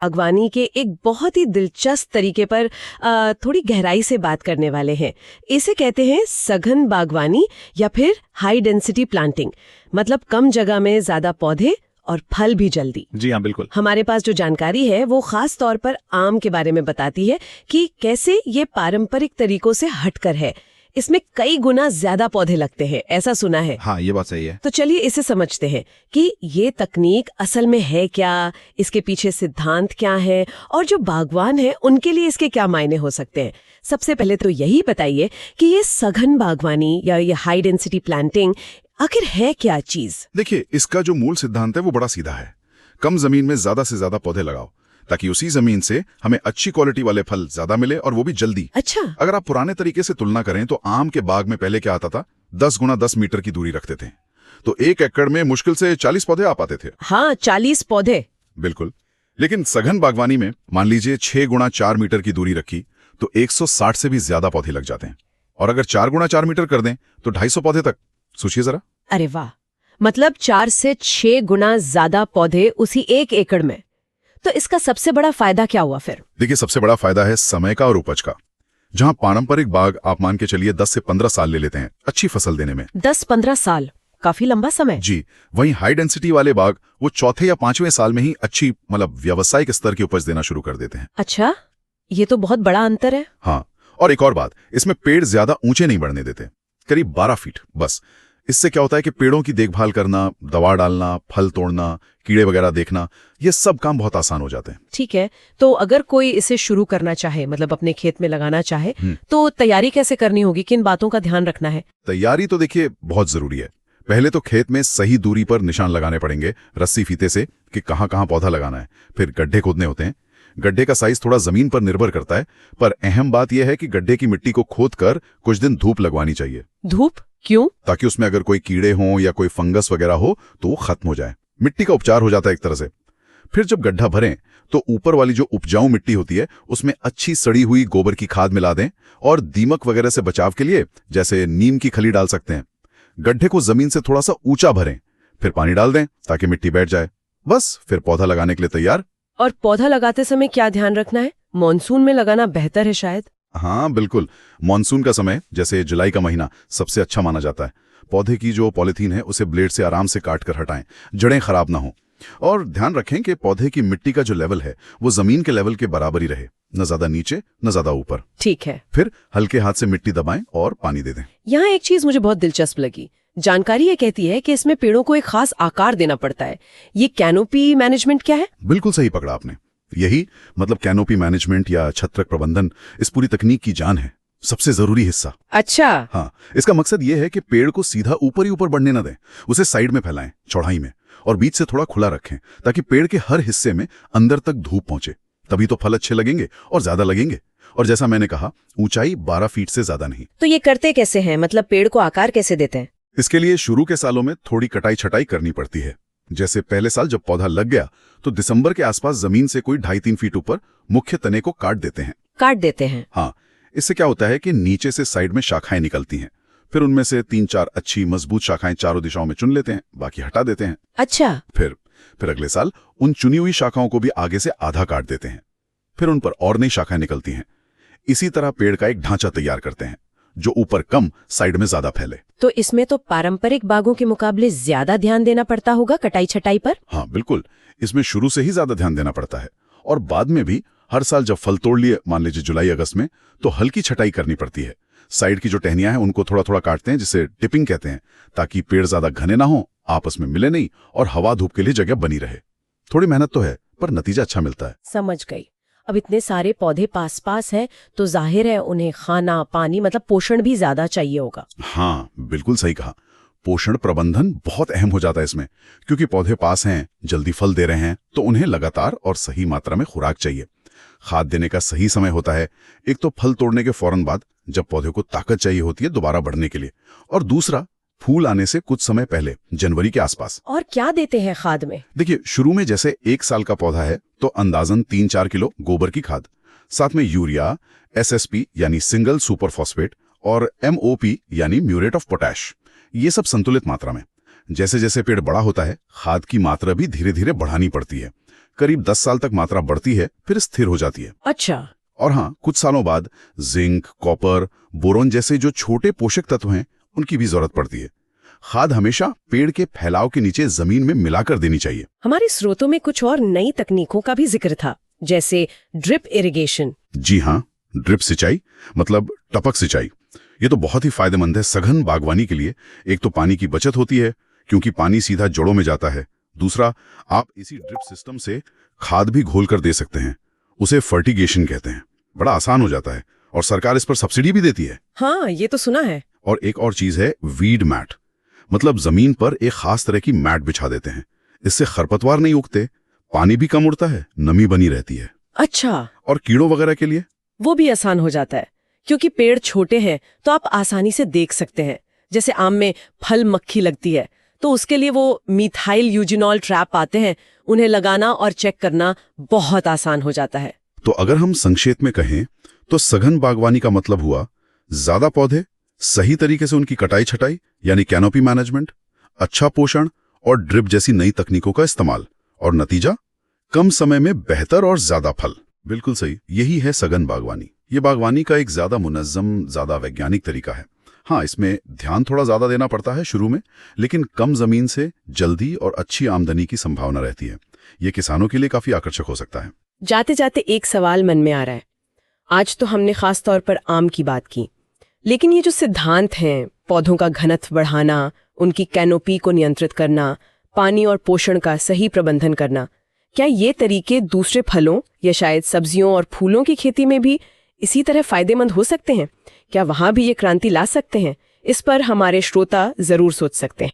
बागवानी के एक बहुत ही दिलचस्प तरीके पर थोड़ी गहराई से बात करने वाले हैं। इसे कहते हैं सघन बागवानी या फिर हाई डेंसिटी प्लांटिंग, मतलब कम जगह में ज्यादा पौधे और फल भी जल्दी। जी हाँ, बिल्कुल। हमारे पास जो जानकारी है वो खास तौर पर आम के बारे में बताती है कि कैसे ये पारंपरिक तरीकों से हटकर है। इसमें कई गुना ज्यादा पौधे लगते हैं, ऐसा सुना है। हाँ, ये बात सही है। तो चलिए इसे समझते हैं कि ये तकनीक असल में है क्या, इसके पीछे सिद्धांत क्या है और जो बागवान है उनके लिए इसके क्या मायने हो सकते हैं। सबसे पहले तो यही बताइए कि ये सघन बागवानी या ये हाई डेंसिटी प्लांटिंग आखिर है क्या चीज। देखिए, इसका जो मूल सिद्धांत है वो बड़ा सीधा है। कम जमीन में ज्यादा से ज्यादा पौधे लगाओ ताकि उसी जमीन से हमें अच्छी क्वालिटी वाले फल ज्यादा मिले और वो भी जल्दी। अच्छा। अगर आप पुराने तरीके से तुलना करें तो आम के बाग में पहले क्या आता था, 10 गुना 10 मीटर की दूरी रखते थे, तो 1 एकड़ में मुश्किल से 40 पौधे आ पाते थे। हाँ, 40 पौधे। बिल्कुल। लेकिन सघन बागवानी में मान लीजिए 6 गुना 4 मीटर की दूरी रखी तो 160 से भी ज्यादा पौधे लग जाते हैं। और अगर 4 गुना 4 मीटर कर दें तो 250 पौधे तक। सोचिए जरा। अरे वाह, मतलब 4 से 6 गुना ज्यादा पौधे उसी 1 एकड़ में। तो इसका सबसे बड़ा फायदा क्या हुआ फिर? देखिए, सबसे बड़ा फायदा है समय का और उपज का। जहां पारंपरिक बाग आप मान के चलिए 10 से 15 साल ले लेते हैं अच्छी फसल देने में। 10-15 साल, काफी लंबा समय। जी, वहीं हाई डेंसिटी वाले बाग वो चौथे या 5वें साल में ही अच्छी मतलब व्यावसायिक स्तर की उपज देना शुरू कर देते हैं। अच्छा, ये तो बहुत बड़ा अंतर है। हाँ, और एक और बात, इसमें पेड़ ज्यादा ऊंचे नहीं बढ़ने देते, करीब 12 फीट बस। इससे क्या होता है कि पेड़ों की देखभाल करना, दवा डालना, फल तोड़ना, कीड़े वगैरह देखना, ये सब काम बहुत आसान हो जाते हैं। ठीक है, तो अगर कोई इसे शुरू करना चाहे, मतलब अपने खेत में लगाना चाहे, तो तैयारी कैसे करनी होगी, किन बातों का ध्यान रखना है? तैयारी तो देखिए बहुत जरूरी है। पहले तो खेत में सही दूरी पर निशान लगाने पड़ेंगे रस्सी फीते से कि कहाँ कहाँ पौधा लगाना है। फिर गड्ढे खोदने होते हैं। गड्ढे का साइज थोड़ा जमीन पर निर्भर करता है, पर अहम बात यह है कि गड्ढे की मिट्टी को खोदकर कुछ दिन धूप लगवानी चाहिए। धूप क्यों? ताकि उसमें अगर कोई कीड़े हों या कोई फंगस वगैरह हो तो वो खत्म हो जाए। मिट्टी का उपचार हो जाता है एक तरह से। फिर जब गड्ढा भरें तो ऊपर वाली जो उपजाऊ मिट्टी होती है उसमें अच्छी सड़ी हुई गोबर की खाद मिला दें और दीमक वगैरह से बचाव के लिए जैसे नीम की खली डाल सकते हैं। गड्ढे को जमीन से थोड़ा सा ऊंचा भरें, फिर पानी डाल दें ताकि मिट्टी बैठ जाए। बस, फिर पौधा लगाने के लिए तैयार। और पौधा लगाते समय क्या ध्यान रखना है? मॉनसून में लगाना बेहतर है शायद। हाँ बिल्कुल, मॉनसून का समय जैसे जुलाई का महीना सबसे अच्छा माना जाता है। पौधे की जो पॉलीथीन है उसे ब्लेड से आराम से काट कर हटाएं, जड़ें खराब ना हो। और ध्यान रखें कि पौधे की मिट्टी का जो लेवल है वो जमीन के लेवल के बराबर ही रहे, न ज्यादा नीचे न ज्यादा ऊपर। ठीक है। फिर हल्के हाथ से मिट्टी दबाएं और पानी दे दें। यहाँ एक चीज मुझे बहुत दिलचस्प लगी। जानकारी ये कहती है कि इसमें पेड़ों को एक खास आकार देना पड़ता है। ये कैनोपी मैनेजमेंट क्या है? बिल्कुल सही पकड़ा आपने। यही मतलब कैनोपी मैनेजमेंट या छत्रक प्रबंधन इस पूरी तकनीक की जान है, सबसे जरूरी हिस्सा। अच्छा। हाँ, इसका मकसद ये है कि पेड़ को सीधा ऊपर ही ऊपर बढ़ने न दें, उसे साइड में फैलाएं, चौड़ाई में, और बीच से थोड़ा खुला रखें ताकि पेड़ के हर हिस्से में अंदर तक धूप पहुंचे। तभी तो फल अच्छे लगेंगे और ज्यादा लगेंगे। और जैसा मैंने कहा, ऊंचाई 12 फीट से ज्यादा नहीं। तो ये करते कैसे हैं, मतलब पेड़ को आकार कैसे देते हैं? इसके लिए शुरू के सालों में थोड़ी कटाई छटाई करनी पड़ती है। जैसे पहले साल जब पौधा लग गया तो दिसंबर के आसपास जमीन से कोई 2.5-3 फीट ऊपर मुख्य तने को काट देते हैं। काट देते हैं? हाँ, इससे क्या होता है कि नीचे से साइड में शाखाएं निकलती हैं। फिर उनमें से 3-4 अच्छी मजबूत शाखाएं चारों दिशाओं में चुन लेते हैं, बाकी हटा देते हैं। अच्छा। फिर अगले साल उन चुनी हुई शाखाओं को भी आगे से आधा काट देते हैं। फिर उन पर और नई शाखाएं निकलती हैं। इसी तरह पेड़ का एक ढांचा तैयार करते हैं जो ऊपर कम, साइड में ज्यादा फैले। तो इसमें तो पारंपरिक बागों के मुकाबले ज्यादा ध्यान देना पड़ता होगा कटाई छटाई पर? हाँ बिल्कुल, इसमें शुरू से ही ज्यादा ध्यान देना पड़ता है। और बाद में भी हर साल जब फल तोड़ लिए, मान लीजिए जुलाई अगस्त में, तो हल्की छटाई करनी पड़ती है। साइड की जो टहनियां हैं उनको थोड़ा थोड़ा काटते हैं, जिसे टिपिंग कहते हैं, ताकि पेड़ ज्यादा घने ना हो, आपस में मिले नहीं और हवा धूप के लिए जगह बनी रहे। थोड़ी मेहनत तो है पर नतीजा अच्छा मिलता है। समझ गई। अब इतने सारे पौधे पास पास हैं तो जाहिर है उन्हें खाना पानी मतलब पोषण भी ज्यादा चाहिए होगा। हाँ बिल्कुल सही कहा। पोषण प्रबंधन बहुत अहम हो जाता है इसमें, क्योंकि पौधे पास हैं, जल्दी फल दे रहे हैं, तो उन्हें लगातार और सही मात्रा में खुराक चाहिए। खाद देने का सही समय होता है, एक तो फल तोड़ने के फौरन बाद जब पौधे को ताकत चाहिए होती है दोबारा बढ़ने के लिए, और दूसरा फूल आने से कुछ समय पहले, जनवरी के आसपास। और क्या देते हैं खाद में? देखिए, शुरू में जैसे 1 साल का पौधा है तो अंदाजन 3-4 किलो गोबर की खाद, साथ में यूरिया, SSP यानी सिंगल सुपर फॉस्फेट और MOP यानी म्यूरेट ऑफ पोटैश, ये सब संतुलित मात्रा में। जैसे जैसे पेड़ बड़ा होता है खाद की मात्रा भी धीरे धीरे बढ़ानी पड़ती है। करीब 10 साल तक मात्रा बढ़ती है, फिर स्थिर हो जाती है। अच्छा। और हाँ, कुछ सालों बाद जिंक, कॉपर, बोरोन जैसे जो छोटे पोषक तत्व हैं, उनकी भी जरूरत पड़ती है। खाद हमेशा पेड़ के फैलाव के नीचे जमीन में मिलाकर देनी चाहिए। हमारे स्रोतों में कुछ और नई तकनीकों का भी जिक्र था, जैसे ड्रिप इरिगेशन। जी हाँ, ड्रिप सिंचाई मतलब टपक सिंचाई। ये तो बहुत ही फायदेमंद है सघन बागवानी के लिए। एक तो पानी की बचत होती है क्योंकि पानी सीधा जड़ों में जाता है। दूसरा, आप इसी ड्रिप सिस्टम से खाद भी घोल कर दे सकते हैं। उसे फर्टिगेशन कहते हैं। बड़ा आसान हो जाता है और सरकार इस पर सब्सिडी भी देती है। हाँ, ये तो सुना है। और एक और चीज है वीड मैट, मतलब जमीन पर एक खास तरह की मैट बिछा देते हैं। इससे खरपतवार नहीं उगते, पानी भी कम उड़ता है, नमी बनी रहती है। अच्छा। और कीड़ों वगैरह के लिए वो भी आसान हो जाता है क्योंकि पेड़ छोटे हैं तो आप आसानी से देख सकते हैं। जैसे आम में फल मक्खी लगती है तो उसके लिए वो मिथाइल यूजिनॉल ट्रैप आते हैं, उन्हें लगाना और चेक करना बहुत आसान हो जाता है। तो अगर हम संक्षेप में कहें तो सघन बागवानी का मतलब हुआ ज्यादा पौधे, सही तरीके से उनकी कटाई छटाई यानी कैनोपी मैनेजमेंट, अच्छा पोषण और ड्रिप जैसी नई तकनीकों का इस्तेमाल, और नतीजा कम समय में बेहतर और ज्यादा फल। बिल्कुल सही, यही है सघन बागवानी। ये बागवानी का एक ज्यादा मुनज्जम, ज्यादा वैज्ञानिक तरीका है। हाँ, इसमें ध्यान थोड़ा ज्यादा देना पड़ता है शुरू में, लेकिन कम जमीन से जल्दी और अच्छी आमदनी की संभावना रहती है। ये किसानों के लिए काफी आकर्षक हो सकता है। जाते जाते एक सवाल मन में आ रहा है। आज तो हमने खास तौर पर आम की बात की, लेकिन ये जो सिद्धांत हैं, पौधों का घनत्व बढ़ाना, उनकी कैनोपी को नियंत्रित करना, पानी और पोषण का सही प्रबंधन करना, क्या ये तरीके दूसरे फलों या शायद सब्जियों और फूलों की खेती में भी इसी तरह फायदेमंद हो सकते हैं? क्या वहां भी ये क्रांति ला सकते हैं? इस पर हमारे श्रोता जरूर सोच सकते हैं।